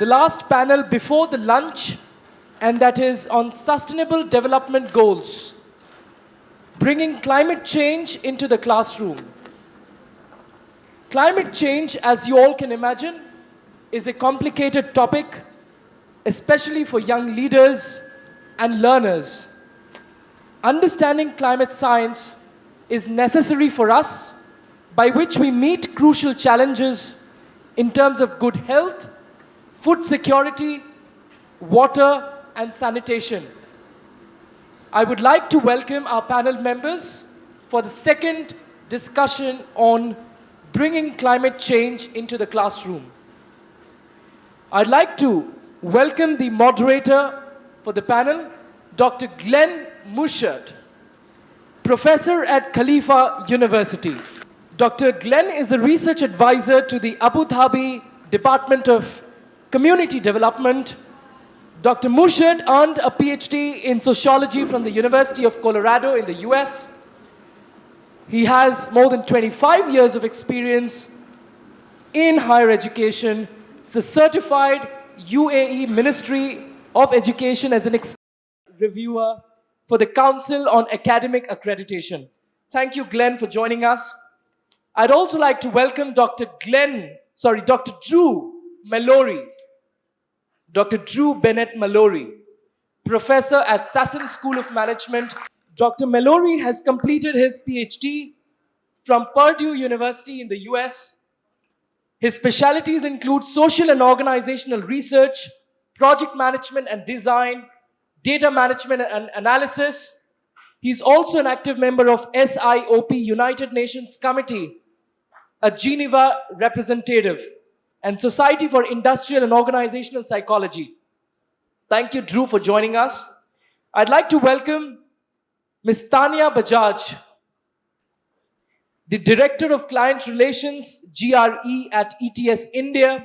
the last panel before the lunch, and that is on Sustainable Development Goals, bringing climate change into the classroom. Climate change, as you all can imagine, is a complicated topic, especially for young leaders and learners. Understanding climate science is necessary for us, by which we meet crucial challenges in terms of good health, food security, water, and sanitation. I would like to welcome our panel members for the second discussion on bringing climate change into the classroom. I'd like to welcome the moderator for the panel, Dr. Glennmuschert, professor at Khalifa University. Dr. Glenn is a research advisor to the Abu Dhabi Department of Community Development. Dr. Muschert earned a PhD in sociology from the University of Colorado in the US. He has more than 25 years of experience in higher education. He's a certified UAE Ministry of Education as an reviewer for the Council on Academic Accreditation. Thank you, Glenn, for joining us. I'd also like to welcome Dr. Drew Mallory. Dr. Drew Bennett Mallory, professor at Sasson School of Management. Dr. Mallory has completed his PhD from Purdue University in the US. His specialties include social and organizational research, project management and design, data management and analysis. He's also an active member of SIOP, United Nations Committee, a Geneva representative, and Society for Industrial and Organizational Psychology. Thank you, Drew, for joining us. I'd like to welcome Ms. Tanyabajaj, the Director of Client Relations, GRE at ETS India,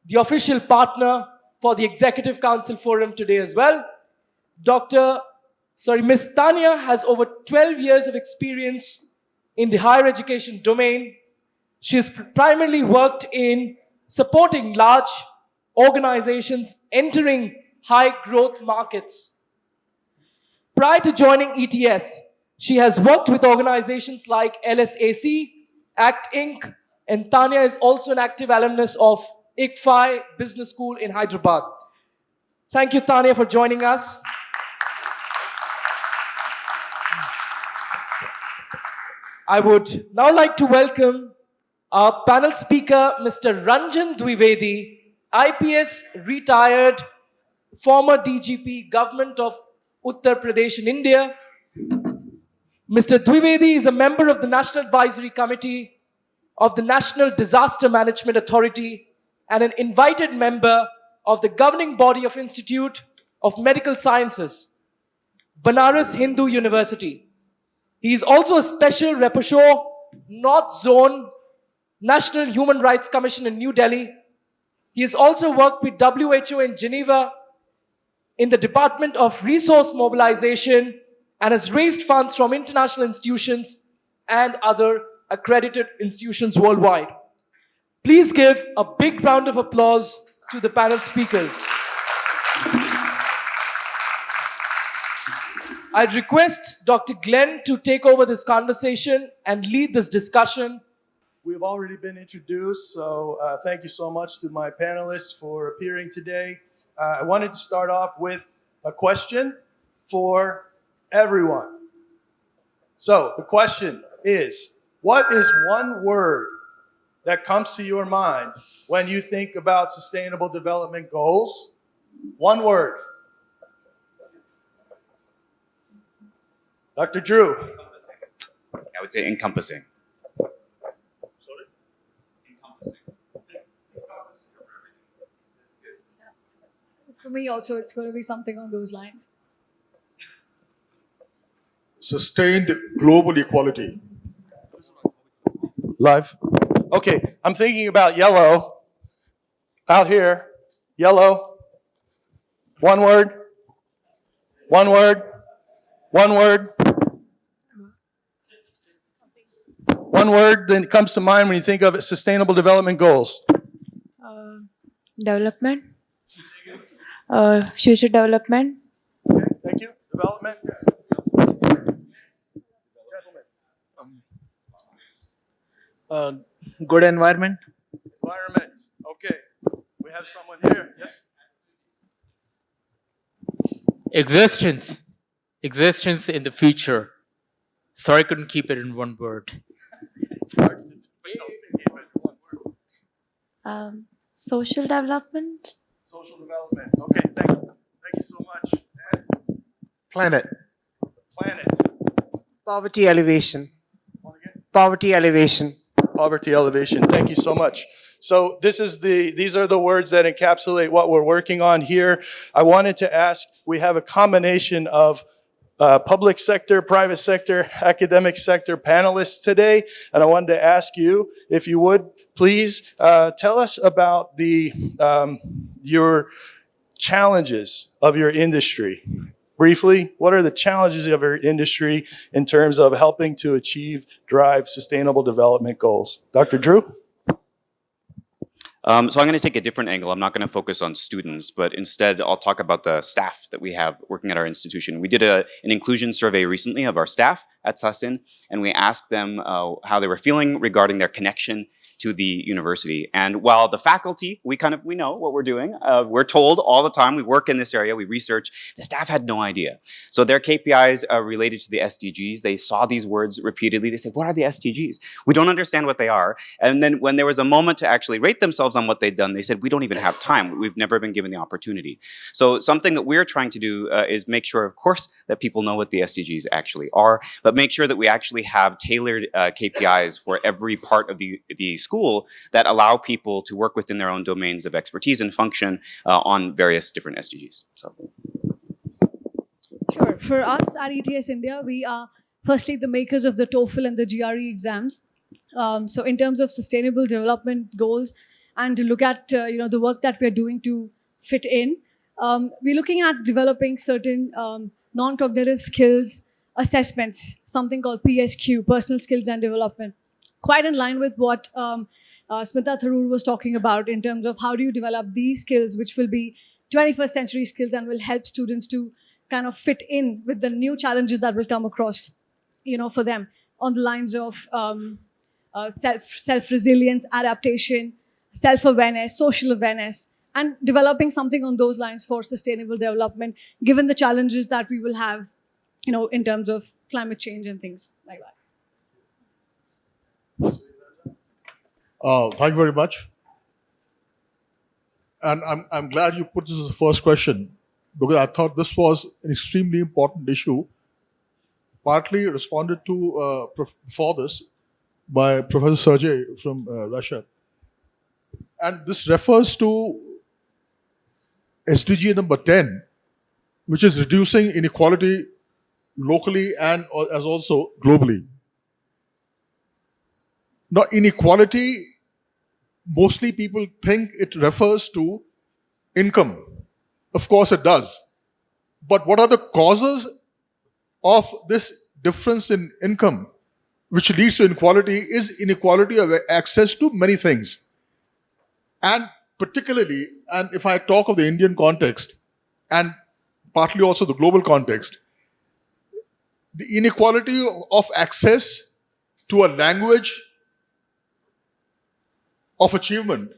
the official partner for the Executive Council Forum today as well. Ms. Tanya has over 12 years of experience in the higher education domain. She has primarily worked in supporting large organizations entering high growth markets. Prior to joining ETS, she has worked with organizations like LSAC, ACT Inc., and Tanya is also an active alumnus of ICFI Business School in Hyderabad. Thank you, Tanya, for joining us. I would now like to welcome our panel speaker, Mr. Ranjandwivedi, IPS retired, former DGP, Government of Uttar Pradesh in India. Mr. Dwivedi is a member of the National Advisory Committee of the National Disaster Management Authority and an invited member of the governing body of Institute of Medical Sciences, Banaras Hindu University. He is also a special rapporteur, North Zone, National Human Rights Commission in New Delhi. He has also worked with WHO in Geneva in the Department of Resource Mobilization and has raised funds from international institutions and other accredited institutions worldwide. Please give a big round of applause to the panel speakers. I'd request Dr. Glenn to take over this conversation and lead this discussion. We've already been introduced, so thank you so much to my panelists for appearing today. I wanted to start off with a question for everyone. So the question is, what is one word that comes to your mind when you think about sustainable development goals? One word. Dr. Drew. I would say encompassing. For me also, it's going to be something on those lines. Sustained global equality. Live. Okay, I'm thinking about yellow. Out here, yellow. One word. One word. One word. One word that comes to mind when you think of it, sustainable development goals. Development. Future development. Okay, thank you. Development. Gentlemen. Good environment. Environment. Okay. We have someone here. Yes. Existence. Existence in the future. Sorry, I couldn't keep it in one word. It's hard to keep it in one word. Social development. Social development. Okay, thank you so much. And Planet. planet. Poverty elevation. One again. Poverty elevation. Poverty elevation. Thank you so much. So these are the words that encapsulate what we're working on here. I wanted to ask, we have a combination of public sector, private sector, academic sector panelists today. And I wanted to ask you, if you would, please tell us about your challenges of your industry. Briefly, what are the challenges of your industry in terms of helping to drive sustainable development goals? Dr. Drew? So I'm going to take a different angle. I'm not going to focus on students, but instead I'll talk about the staff that we have working at our institution. We did an inclusion survey recently of our staff at SASIN, and we asked them how they were feeling regarding their connection to the university. And while the faculty, we know what we're doing. We're told all the time, we work in this area, we research, the staff had no idea. So their KPIs are related to the SDGs. They saw these words repeatedly. They said, what are the SDGs? We don't understand what they are. And then when there was a moment to actually rate themselves on what they'd done, they said, we don't even have time. We've never been given the opportunity. So something that we're trying to do is make sure, of course, that people know what the SDGs actually are, but make sure that we actually have tailored KPIs for every part of the school that allow people to work within their own domains of expertise and function on various different SDGs. So. Sure. For us at ETS India, we are firstly the makers of the TOEFL and the GRE exams. So in terms of sustainable development goals and to look at the work that we're doing to fit in, we're looking at developing certain non-cognitive skills assessments, something called PSQ, Personal Skills and Development, quite in line with what Smita Tharoor was talking about in terms of how do you develop these skills, which will be 21st century skills and will help students to kind of fit in with the new challenges that will come across, for them on the lines of self-resilience, adaptation, self-awareness, social awareness, and developing something on those lines for sustainable development, given the challenges that we will have, in terms of climate change and things like that. Thank you very much. And I'm glad you put this as the first question, because I thought this was an extremely important issue, partly responded to before this by Professor Sergey from Russia. And this refers to SDG number 10, which is reducing inequality locally and as also globally. Now, inequality, mostly people think it refers to income. Of course it does. But what are the causes of this difference in income, which leads to inequality, is inequality of access to many things. And particularly, and if I talk of the Indian context, and partly also the global context, the inequality of access to a language of achievement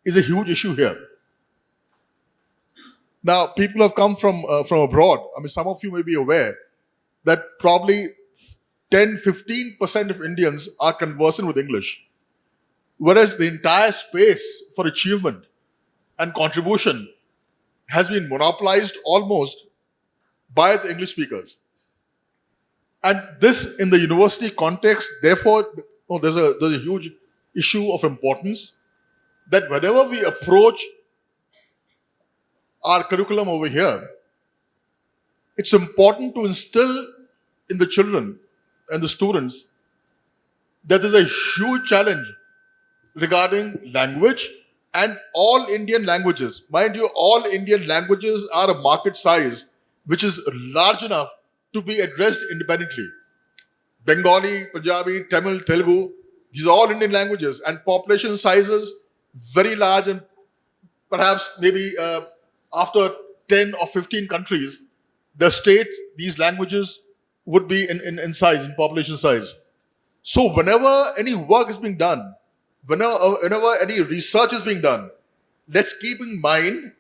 is a huge issue here. Now, people have come from abroad. I mean, some of you may be aware that probably 10-15% of Indians are conversant with English, whereas the entire space for achievement and contribution has been monopolized almost by the English speakers. And this, in the university context, therefore, there's a huge issue of importance that whenever we approach our curriculum over here, it's important to instill in the children and the students that there's a huge challenge regarding language and all Indian languages. Mind you, all Indian languages are a market size which is large enough to be addressed independently. Bengali, Punjabi, Tamil, Telugu, these are all Indian languages, and population sizes very large, and perhaps maybe after 10 or 15 countries, the state, these languages would be in size, in population size. So whenever any work is being done, whenever any research is being done, let's keep in mind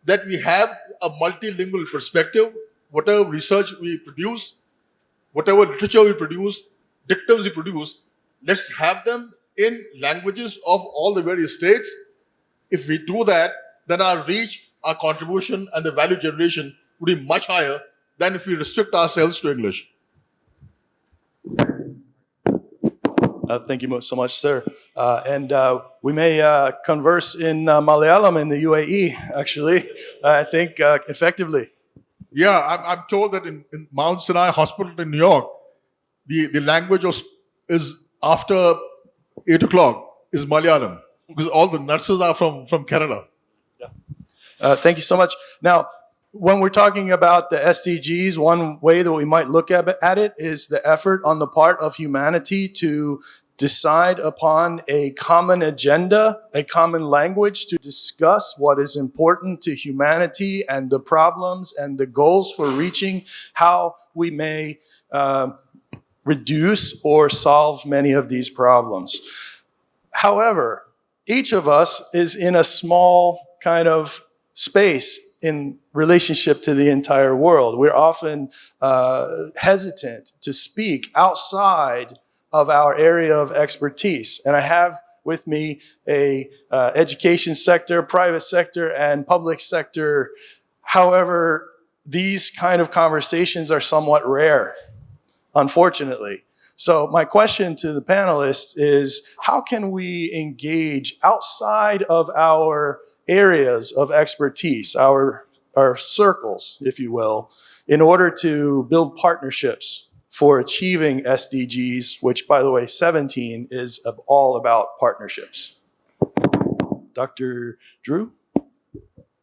that we have a multilingual perspective. Whatever research we produce, whatever literature we produce, dictums we produce, let's have them in languages of all the various states. If we do that, then our reach, our contribution, and the value generation would be much higher than if we restrict ourselves to English. Thank you so much, sir. And we may converse in Malayalam in the UAE, actually, I think effectively. Yeah, I'm told that in Mount Sinai Hospital in New York, the language is after 8 o'clock is Malayalam, because all the nurses are from Kerala. Thank you so much. Now, when we're talking about the SDGs, one way that we might look at it is the effort on the part of humanity to decide upon a common agenda, a common language to discuss what is important to humanity and the problems and the goals for reaching how we may reduce or solve many of these problems. However, each of us is in a small kind of space in relationship to the entire world. We're often hesitant to speak outside of our area of expertise. And I have with me a education sector, private sector, and public sector. However, these kind of conversations are somewhat rare, unfortunately. So my question to the panelists is, how can we engage outside of our areas of expertise, our circles, if you will, in order to build partnerships for achieving SDGs, which, by the way, 17 is all about partnerships? Dr. Drew?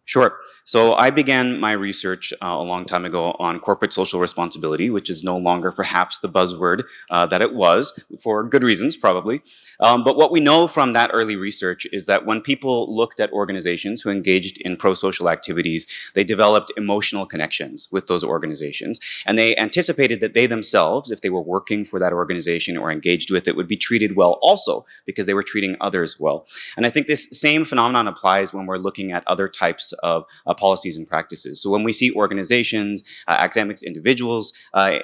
Sure. So I began my research a long time ago on corporate social responsibility, which is no longer perhaps the buzzword that it was, for good reasons probably. But what we know from that early research is that when people looked at organizations who engaged in pro-social activities, they developed emotional connections with those organizations. And they anticipated that they themselves, if they were working for that organization or engaged with it, would be treated well also because they were treating others well. And I think this same phenomenon applies when we're looking at other types of policies and practices. So when we see organizations, academics, individuals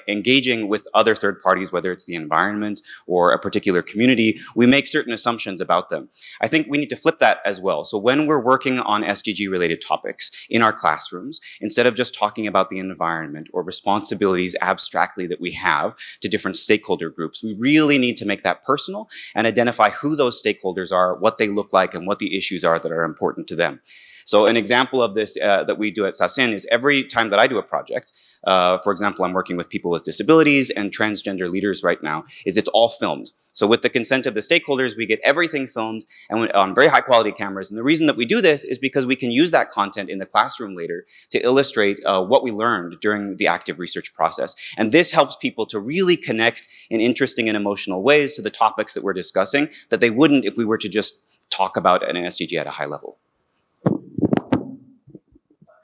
engaging with other third parties, whether it's the environment or a particular community, we make certain assumptions about them. I think we need to flip that as well. So when we're working on SDG-related topics in our classrooms, instead of just talking about the environment or responsibilities abstractly that we have to different stakeholder groups, we really need to make that personal and identify who those stakeholders are, what they look like, and what the issues are that are important to them. So an example of this that we do at SASIN is every time that I do a project, for example, I'm working with people with disabilities and transgender leaders right now, is it's all filmed. So with the consent of the stakeholders, we get everything filmed and on very high quality cameras. And the reason that we do this is because we can use that content in the classroom later to illustrate what we learned during the active research process. And this helps people to really connect in interesting and emotional ways to the topics that we're discussing that they wouldn't if we were to just talk about an SDG at a high level.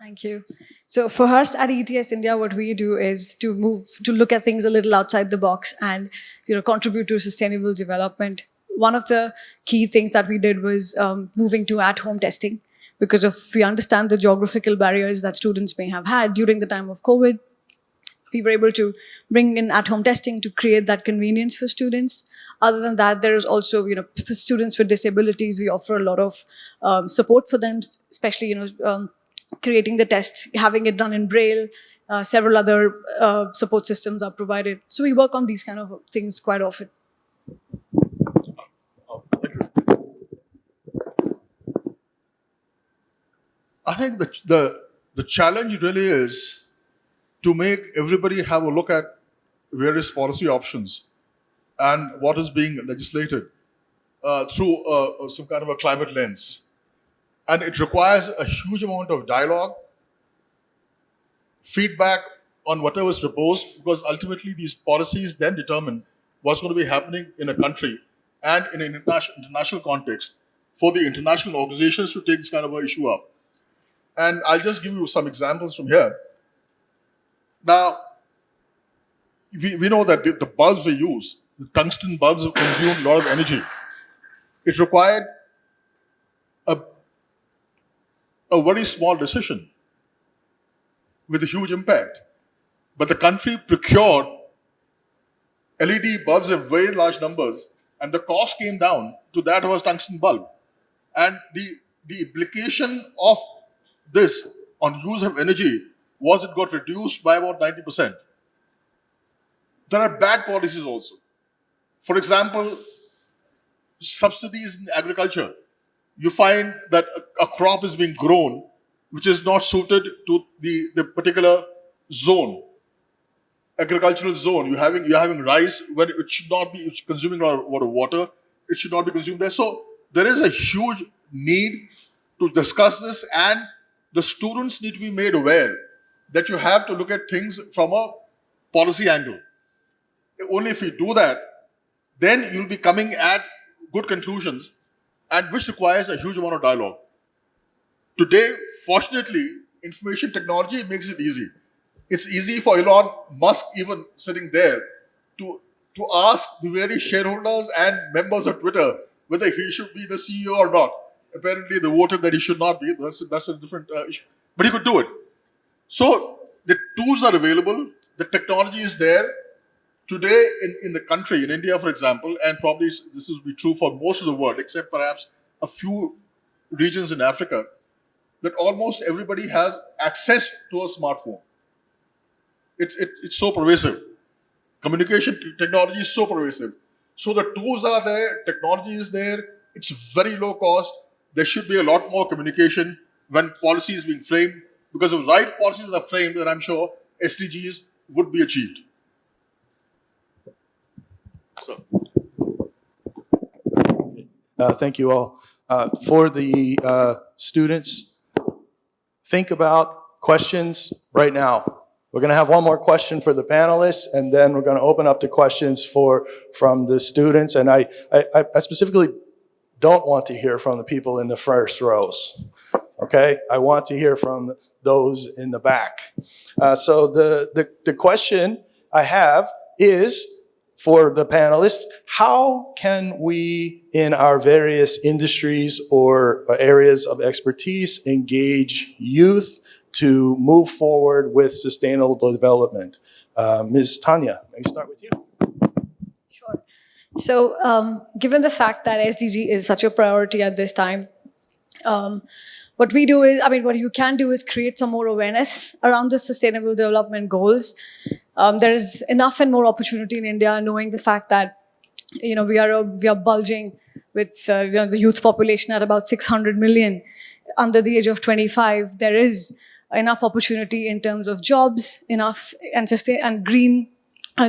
Thank you. So for us at ETS India, what we do is to look at things a little outside the box and contribute to sustainable development. One of the key things that we did was moving to at-home testing, because if we understand the geographical barriers that students may have had during the time of COVID, we were able to bring in at-home testing to create that convenience for students. Other than that, there is also, for students with disabilities, we offer a lot of support for them, especially, creating the tests, having it done in Braille. Several other support systems are provided. So we work on these kind of things quite often. I think the challenge really is to make everybody have a look at various policy options and what is being legislated through some kind of a climate lens. And it requires a huge amount of dialogue, feedback on whatever is proposed, because ultimately these policies then determine what's going to be happening in a country and in an international context for the international organizations to take this kind of an issue up. And I'll just give you some examples from here. Now, we know that the bulbs we use, the tungsten bulbs consume a lot of energy. It required a very small decision with a huge impact. But the country procured LED bulbs in very large numbers, and the cost came down to that of a tungsten bulb. And the implication of this on use of energy was it got reduced by about 90%. There are bad policies also. For example, subsidies in agriculture. You find that a crop is being grown which is not suited to the particular zone, agricultural zone. You're having rice where it should not be consuming a lot of water. It should not be consumed there. So there is a huge need to discuss this, and the students need to be made aware that you have to look at things from a policy angle. Only if you do that, then you'll be coming at good conclusions, and which requires a huge amount of dialogue. Today, fortunately, information technology makes it easy. It's easy for Elon Musk, even sitting there, to ask the various shareholders and members of Twitter whether he should be the CEO or not. Apparently, they voted that he should not be. That's a different issue. But he could do it. So the tools are available. The technology is there. Today, in the country, in India, for example, and probably this will be true for most of the world, except perhaps a few regions in Africa, that almost everybody has access to a smartphone. It's so pervasive. Communication technology is so pervasive. So the tools are there, technology is there, it's very low cost. There should be a lot more communication when policy is being framed, because if right policies are framed, then I'm sure SDGs would be achieved. So, Thank you all. For the students, think about questions right now. We're going to have one more question for the panelists, and then we're going to open up to questions from the students. And I specifically don't want to hear from the people in the first rows. Okay? I want to hear from those in the back. So the question I have is, for the panelists, how can we, in our various industries or areas of expertise, engage youth to move forward with sustainable development? Ms. Tanya, let me start with you. Sure. So, given the fact that SDG is such a priority at this time, what you can do is create some more awareness around the sustainable development goals. There is enough and more opportunity in India, knowing the fact that we are bulging with the youth population at about 600 million under the age of 25. There is enough opportunity in terms of jobs, enough and green,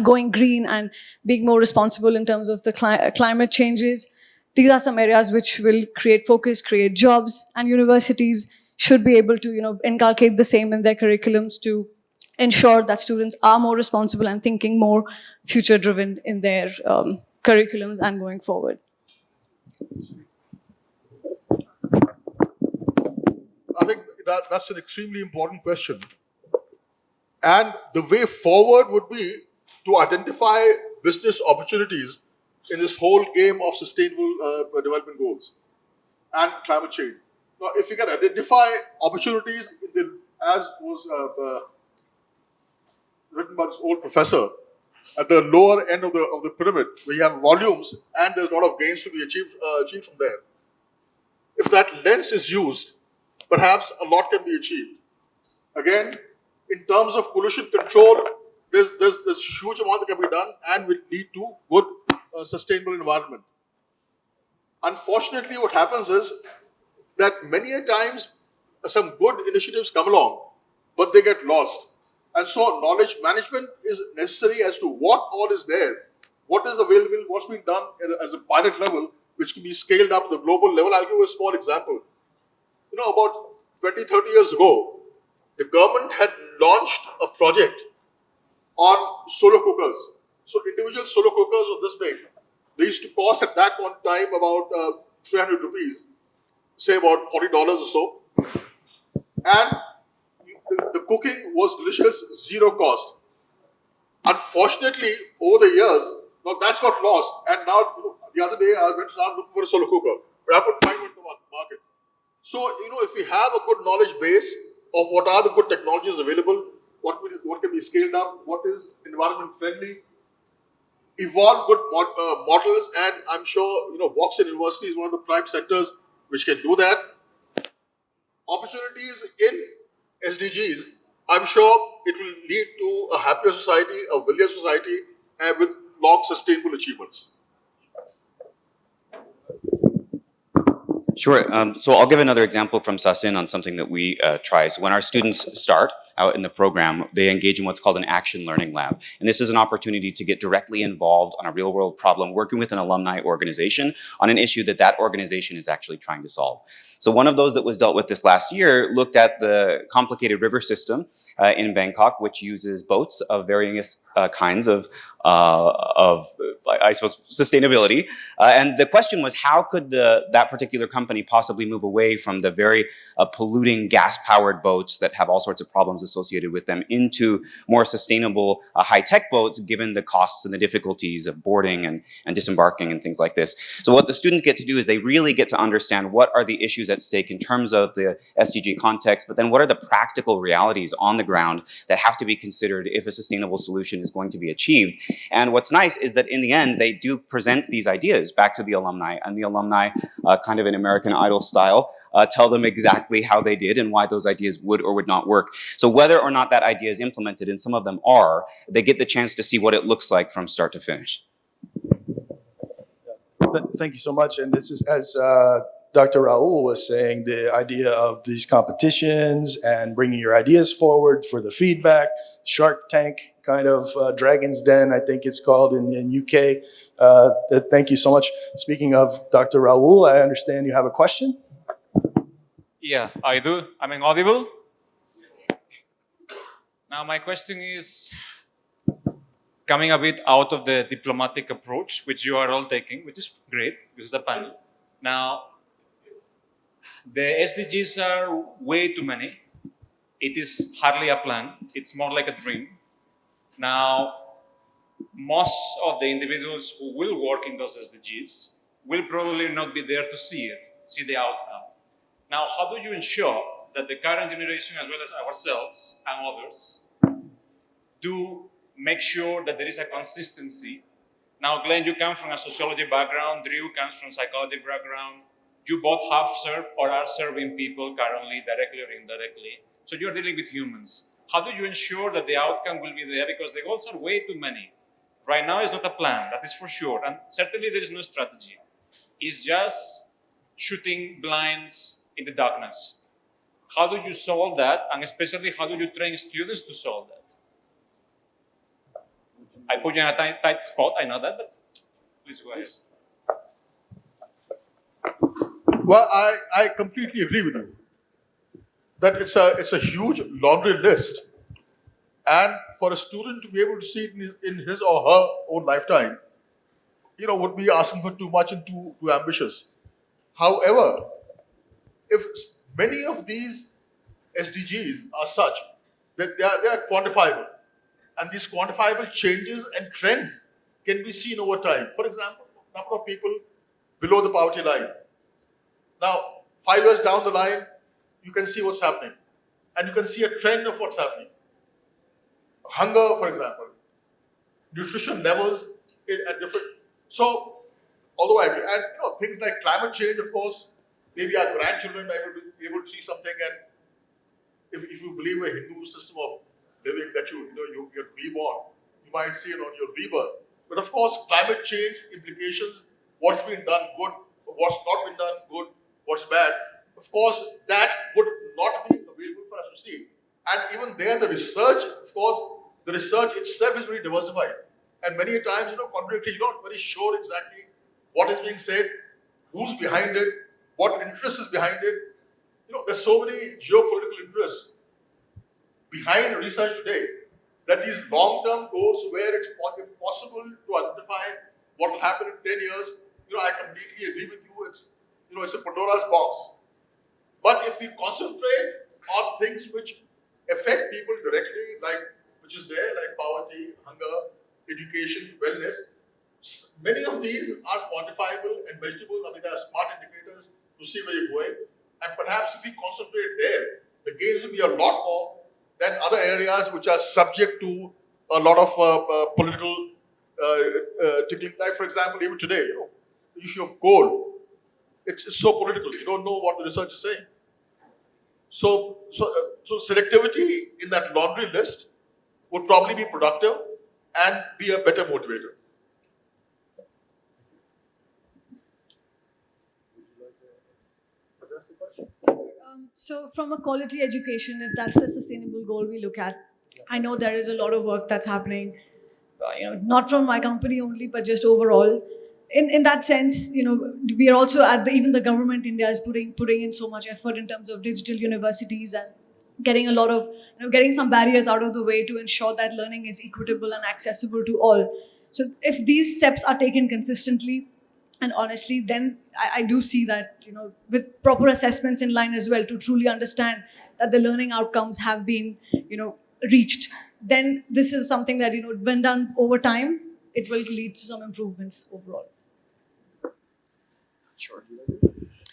going green and being more responsible in terms of the climate changes. These are some areas which will create focus, create jobs, and universities should be able to inculcate the same in their curriculums to ensure that students are more responsible and thinking more future-driven in their curriculums and going forward. I think that's an extremely important question. And the way forward would be to identify business opportunities in this whole game of sustainable development goals and climate change. Now, if you can identify opportunities, as was written by this old professor, at the lower end of the pyramid, where you have volumes and there's a lot of gains to be achieved from there. If that lens is used, perhaps a lot can be achieved. Again, in terms of pollution control, there's huge amount that can be done and will lead to good sustainable environment. Unfortunately, what happens is that many a times some good initiatives come along, but they get lost. And so knowledge management is necessary as to what all is there, what is available, what's being done as a pilot level, which can be scaled up to the global level. I'll give you a small example. About 20, 30 years ago, the government had launched a project on solar cookers. So individual solar cookers were this big. They used to cost at that one time about 300 rupees, say about $40 or so. and the cooking was delicious, zero cost. Unfortunately, over the years, now that's got lost. And now, the other day, I went around looking for a solo cooker, but I couldn't find one in the market. So, if we have a good knowledge base of what are the good technologies available, what can be scaled up, what is environment friendly, evolve good models, and I'm sure Woxsen University is one of the prime centers which can do that. Opportunities in SDGs, I'm sure it will lead to a happier society, a wealthier society, and with long sustainable achievements. Sure. So I'll give another example from Sasin on something that we try. So when our students start out in the program, they engage in what's called an action learning lab. And this is an opportunity to get directly involved on a real world problem, working with an alumni organization on an issue that that organization is actually trying to solve. So one of those that was dealt with this last year looked at the complicated river system in Bangkok, which uses boats of various kinds of I suppose, sustainability. And the question was, how could that particular company possibly move away from the very polluting gas-powered boats that have all sorts of problems associated with them into more sustainable high-tech boats, given the costs and the difficulties of boarding and disembarking and things like this. So what the students get to do is they really get to understand what are the issues at stake in terms of the SDG context, but then what are the practical realities on the ground that have to be considered if a sustainable solution is going to be achieved. And what's nice is that in the end, they do present these ideas back to the alumni, and the alumni, kind of in American Idol style, tell them exactly how they did and why those ideas would or would not work. So whether or not that idea is implemented, and some of them are, they get the chance to see what it looks like from start to finish. Thank you so much. And this is, as Dr. Raul was saying, the idea of these competitions and bringing your ideas forward for the feedback, Shark Tank kind of Dragon's Den, I think it's called in UK. Thank you so much. Speaking of Dr. Raul, I understand you have a question. Yeah, I do. Am I audible? Now, my question is coming a bit out of the diplomatic approach, which you are all taking, which is great, this is a panel. Now, the SDGs are way too many. It is hardly a plan. It's more like a dream. Now, most of the individuals who will work in those SDGs will probably not be there to see the outcome. Now, how do you ensure that the current generation, as well as ourselves and others, do make sure that there is a consistency? Now, Glenn, you come from a sociology background. Drew comes from psychology background. You both have served or are serving people currently, directly or indirectly. So you're dealing with humans. How do you ensure that the outcome will be there? Because the goals are way too many. Right now, it's not a plan, that is for sure. And certainly there is no strategy. It's just shooting blinds in the darkness. How do you solve that? And especially, how do you train students to solve that? I put you in a tight spot, I know that, but please go ahead. Well, I completely agree with you that it's a huge laundry list, and for a student to be able to see it in his or her own lifetime, would be asking for too much and too ambitious. However, if many of these SDGs are such that they are quantifiable, and these quantifiable changes and trends can be seen over time. For example, number of people below the poverty line. Now, 5 years down the line, you can see what's happening, and you can see a trend of what's happening. Hunger, for example, nutrition levels at different. So, although I agree, and things like climate change, of course, maybe our grandchildren might be able to see something, and if you believe a Hindu system of living that you get reborn, you might see it on your rebirth. But of course, climate change implications, what's been done good, what's not been done good, what's bad, of course, that would not be available for us to see. And even there, the research, of course, the research itself is very diversified. And many times, contradictory, you're not very sure exactly what is being said, who's behind it, what interest is behind it. There's so many geopolitical interests behind research today that these long-term goals where it's impossible to identify what will happen in 10 years, I completely agree with you. It's a Pandora's box. But if we concentrate on things which affect people directly, which is there, like poverty, hunger, education, wellness. Many of these are quantifiable and measurable. I mean, there are smart indicators to see where you're going. And perhaps if we concentrate there, the gains will be a lot more than other areas which are subject to a lot of political tickling. Like, for example, even today, the issue of coal, it's so political. You don't know what the research is saying. So selectivity in that laundry list would probably be productive and be a better motivator. So from a quality education, if that's the sustainable goal we look at, I know there is a lot of work that's happening, not from my company only, but just overall. In that sense, we are also even the government India is putting in so much effort in terms of digital universities and getting a lot of, getting some barriers out of the way to ensure that learning is equitable and accessible to all. So if these steps are taken consistently and honestly, then I do see that, with proper assessments in line as well to truly understand that the learning outcomes have been, reached, then this is something that, when done over time, it will lead to some improvements overall. Sure.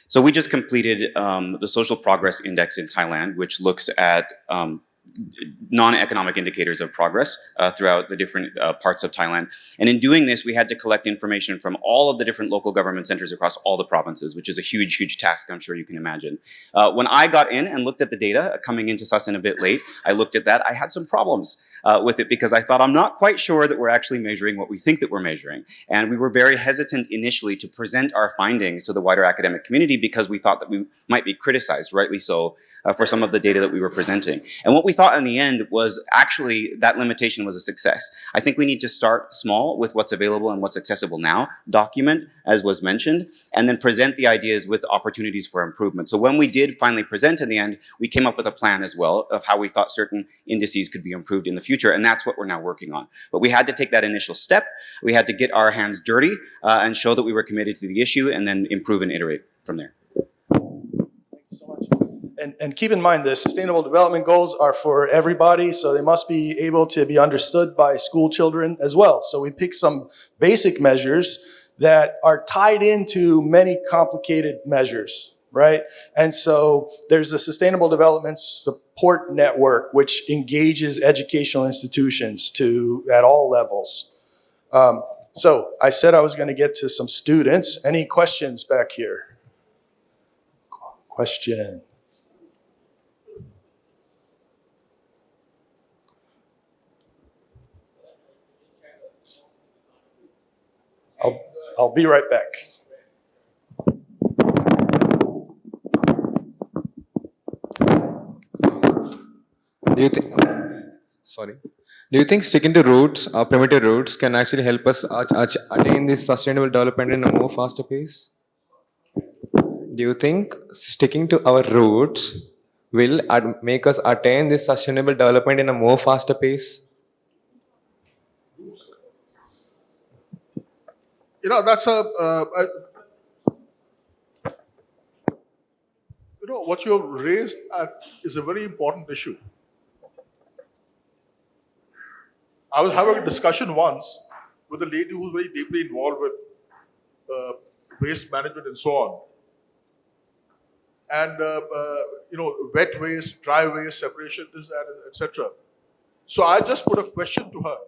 So we just completed the Social Progress Index in Thailand, which looks at non-economic indicators of progress throughout the different parts of Thailand. And in doing this, we had to collect information from all of the different local government centers across all the provinces, which is a huge, huge task, I'm sure you can imagine. When I got in and looked at the data, coming into Sasin a bit late, I looked at that. I had some problems with it because I thought I'm not quite sure that we're actually measuring what we think that we're measuring. And we were very hesitant initially to present our findings to the wider academic community because we thought that we might be criticized, rightly so, for some of the data that we were presenting. And what we thought in the end was actually that limitation was a success. I think we need to start small with what's available and what's accessible now, document, as was mentioned, and then present the ideas with opportunities for improvement. So when we did finally present in the end, we came up with a plan as well of how we thought certain indices could be improved in the future, and that's what we're now working on. But we had to take that initial step. We had to get our hands dirty and show that we were committed to the issue and then improve and iterate from there. Thank you so much. And keep in mind, the Sustainable Development Goals are for everybody, so they must be able to be understood by school children as well. So we picked some basic measures that are tied into many complicated measures, right? And so there's a Sustainable Development Support Network, which engages educational institutions at all levels. So I said I was going to get to some students. Any questions back here? Question. I'll be right back. Do you think sticking to roots, primitive roots, can actually help us attain this sustainable development in a more faster pace? Do you think sticking to our roots will make us attain this sustainable development in a more faster pace? That's what you have raised is a very important issue. I was having a discussion once with a lady who's very deeply involved with waste management and so on. And, wet waste, dry waste, separation, this, that, etc. So I just put a question to her.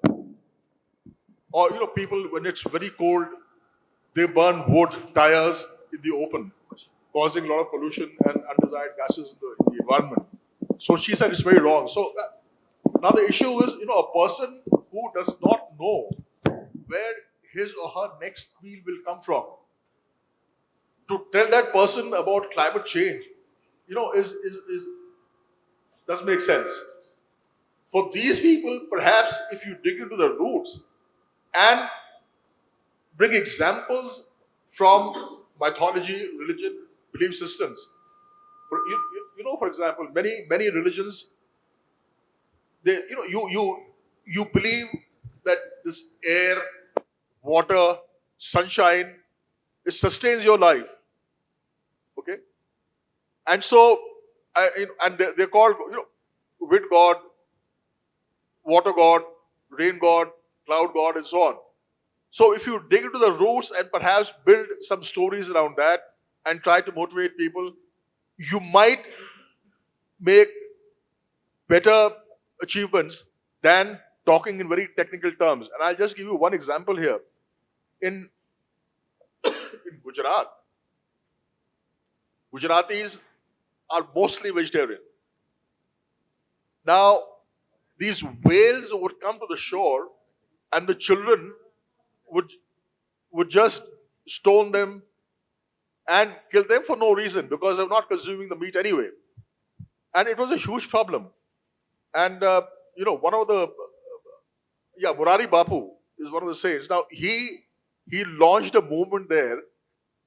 Or, people, when it's very cold, they burn wood, tires in the open, causing a lot of pollution and undesired gases in the environment. So she said it's very wrong. So now the issue is, a person who does not know where his or her next meal will come from, to tell that person about climate change, doesn't make sense. For these people, perhaps if you dig into the roots and bring examples from mythology, religion, belief systems. For example, many religions, you believe that this air, water, sunshine, it sustains your life. Okay? And so, and they're called, wind god, water god, rain god, cloud god, and so on. So if you dig into the roots and perhaps build some stories around that and try to motivate people, you might make better achievements than talking in very technical terms. And I'll just give you one example here. In Gujarat, Gujaratis are mostly vegetarian. Now, these whales would come to the shore and the children would just stone them and kill them for no reason because they're not consuming the meat anyway. And it was a huge problem. And, one of the, Murari Bapu is one of the saints. Now, he launched a movement there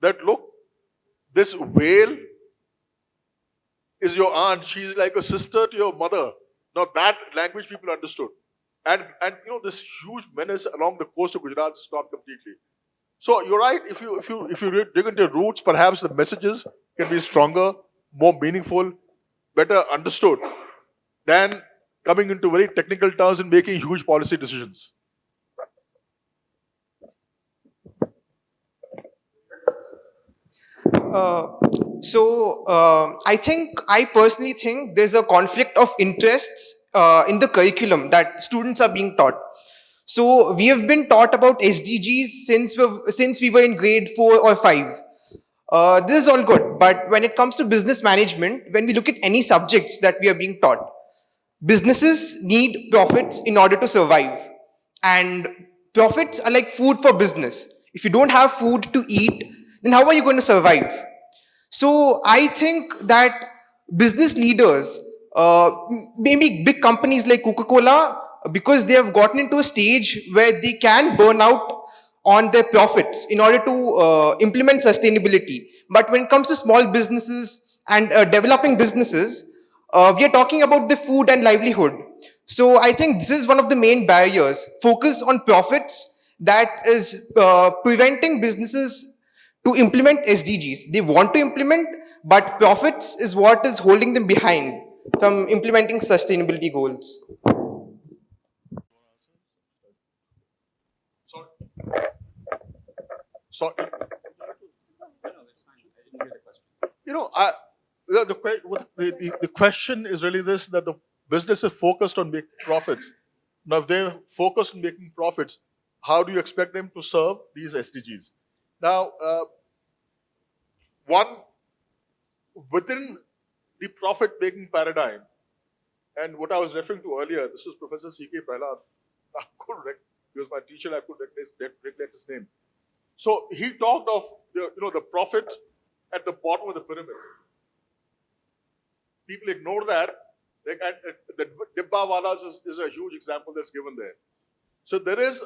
that, look, this whale is your aunt. She's like a sister to your mother. Now, that language people understood. And this huge menace along the coast of Gujarat stopped completely. So you're right. If you dig into roots, perhaps the messages can be stronger, more meaningful, better understood than coming into very technical terms and making huge policy decisions. I personally think there's a conflict of interests in the curriculum that students are being taught. So we have been taught about SDGs since we were in grade 4 or 5. This is all good, but when it comes to business management, when we look at any subjects that we are being taught, businesses need profits in order to survive. And profits are like food for business. If you don't have food to eat, then how are you going to survive? So I think that business leaders, maybe big companies like Coca-Cola, because they have gotten into a stage where they can burn out on their profits in order to implement sustainability. But when it comes to small businesses and developing businesses, we are talking about the food and livelihood. So I think this is one of the main barriers. Focus on profits that is preventing businesses to implement SDGs. They want to implement, but profits is what is holding them behind from implementing sustainability goals. So, the question is really this, that the business is focused on making profits. Now, if they're focused on making profits, how do you expect them to serve these SDGs? Now, within the profit-making paradigm, and what I was referring to earlier, this was Professor C.K. Prahlad. He was my teacher, I could recollect his name. So he talked of the profit at the bottom of the pyramid. People ignore that. And the Dibbawalas is a huge example that's given there. So there is,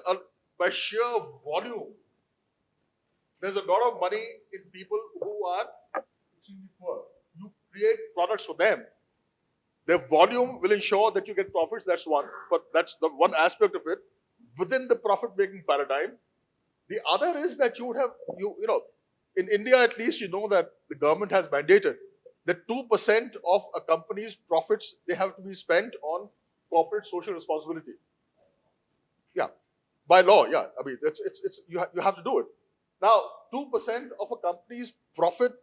by sheer volume, there's a lot of money in people who are extremely poor. You create products for them. Their volume will ensure that you get profits, that's one. But that's the one aspect of it within the profit-making paradigm. The other is that you would have, in India at least, that the government has mandated that 2% of a company's profits, they have to be spent on corporate social responsibility. Yeah, by law, yeah. I mean, you have to do it. Now, 2% of a company's profit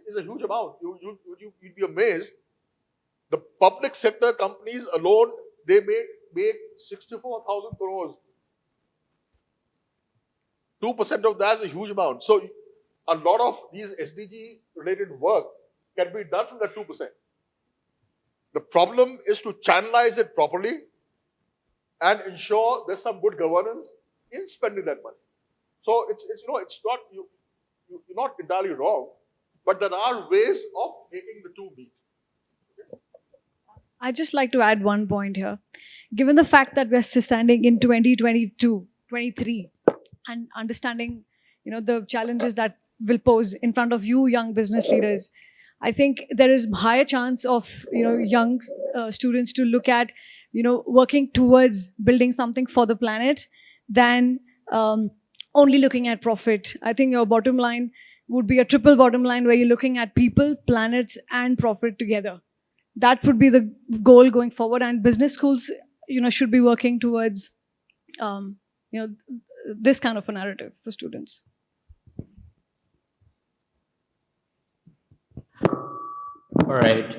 is a huge amount. You'd be amazed. The public sector companies alone, they make 64,000 crores. 2% of that is a huge amount. So a lot of these SDG related work can be done from that 2%. The problem is to channelize it properly and ensure there's some good governance in spending that money. So it's not, you're not entirely wrong, but there are ways of making the two meet. I'd just like to add one point here. Given the fact that we're standing in 2022, 23, and understanding, the challenges that will pose in front of you young business leaders, I think there is higher chance of, young students to look at, working towards building something for the planet than only looking at profit. I think your bottom line would be a triple bottom line where you're looking at people, planets, and profit together. that would be the goal going forward. And business schools, should be working towards, this kind of a narrative for students. All right.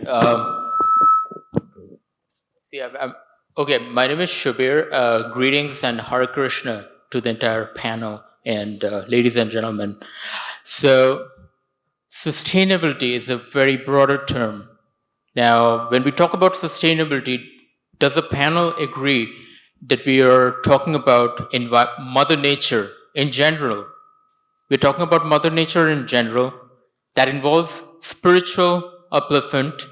Okay, my name is Shabir. Greetings and Hare Krishna to the entire panel and ladies and gentlemen. So, sustainability is a very broader term. Now, when we talk about sustainability, does the panel agree that we are talking about Mother Nature in general? We're talking about Mother Nature in general. That involves spiritual upliftment,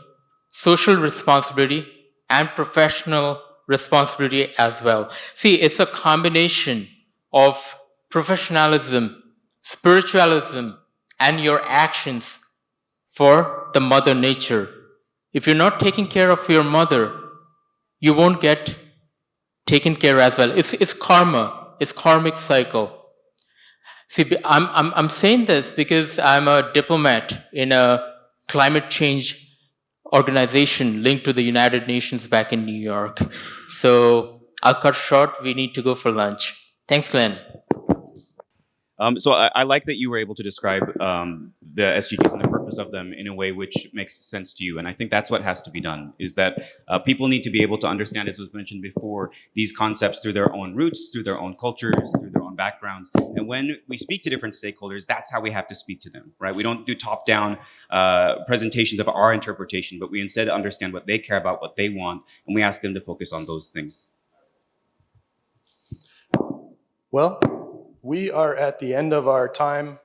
social responsibility, and professional responsibility as well. See, it's a combination of professionalism, spiritualism, and your actions for the Mother Nature. If you're not taking care of your mother, you won't get taken care as well. It's karma. It's karmic cycle. See, I'm saying this because I'm a diplomat in a climate change organization linked to the United Nations back in New York. So I'll cut short. We need to go for lunch. Thanks, Glenn. So I like that you were able to describe the SDGs and the purpose of them in a way which makes sense to you. And I think that's what has to be done, is that people need to be able to understand, as was mentioned before, these concepts through their own roots, through their own cultures, through their own backgrounds. And when we speak to different stakeholders, that's how we have to speak to them, right? We don't do top-down presentations of our interpretation, but we instead understand what they care about, what they want, and we ask them to focus on those things. Well, we are at the end of our time